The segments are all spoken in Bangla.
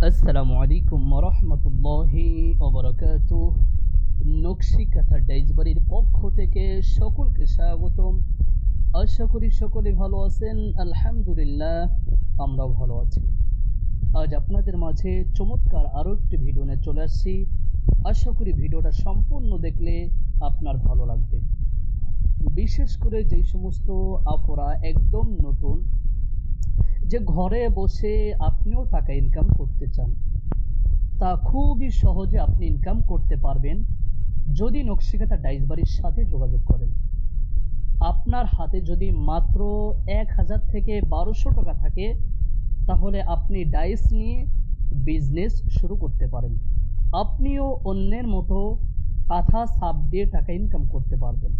আসসালামু আলাইকুম রহমতুল্লাহি ওবরাকাতুহ। নকশিকাঁথা ডাইস বাড়ির পক্ষ থেকে সকলকে স্বাগতম। আশা করি সকলে ভালো আছেন। আলহামদুলিল্লাহ, আমরাও ভালো আছি। আজ আপনাদের মাঝে চমৎকার আরও একটি ভিডিও নিয়ে চলে আসছি। আশা করি ভিডিওটা সম্পূর্ণ দেখলে আপনার ভালো লাগবে। বিশেষ করে যেই সমস্ত আপুরা একদম নতুন, যে ঘরে বসে আপনিও টাকা ইনকাম করতে চান, তা খুবই সহজে আপনি ইনকাম করতে পারবেন যদি নকশিকাঁথা ডাইস বাড়ির সাথে যোগাযোগ করেন। আপনার হাতে যদি মাত্র 1000 থেকে 1200 টাকা থাকে, তাহলে আপনি ডাইস নিয়ে বিজনেস শুরু করতে পারেন। আপনিও অন্যের মতো কাঁথা সাপ দিয়ে টাকা ইনকাম করতে পারবেন।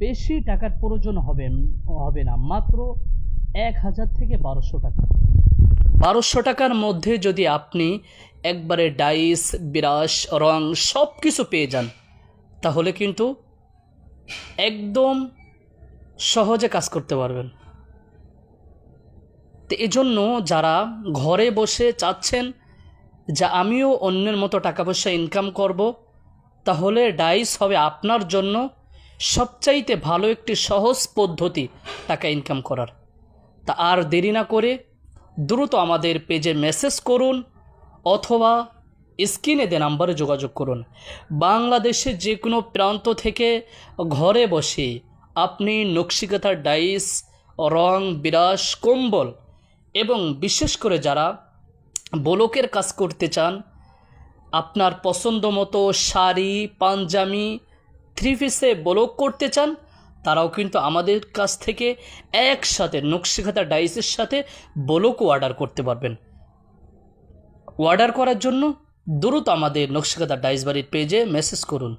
বেশি টাকার প্রয়োজন হবে না, মাত্র 1000 থেকে 1200 টাকা। 1200 টাকার মধ্যে যদি আপনি একবারে ডাইস, বিরাশ, রং সব কিছু পেয়ে যান, তাহলে কিন্তু একদম সহজে কাজ করতে পারবেন। তো এজন্য যারা ঘরে বসে চাচ্ছেন যে আমিও অন্যের মতো টাকা পয়সা ইনকাম করব, তাহলে ডাইস হবে আপনার জন্য সবচাইতে ভালো একটি সহজ পদ্ধতি টাকা ইনকাম করার। তা আর দেরি না করে দ্রুত আমাদের পেজে মেসেজ করুন অথবা স্ক্রিনে দেওয়া নাম্বারে যোগাযোগ করুন। বাংলাদেশের যে কোনো প্রান্ত থেকে ঘরে বসে আপনি নকশিকাঁথার ডাইস, রং, বিরাশ, কম্বল এবং বিশেষ করে যারা ব্লকের কাজ করতে চান, আপনার পছন্দ মতো শাড়ি, পাঞ্জাবি, থ্রি পিসে ব্লক করতে চান, তারাও কিন্তু আমাদের কাছ থেকে একসাথে নকশিকাঁথা ডাইসের সাথে ব্লকও অর্ডার করতে পারবেন। অর্ডার করার জন্য দ্রুত আমাদের নকশিকাঁথা ডাইস বাড়ির পেজে মেসেজ করুন।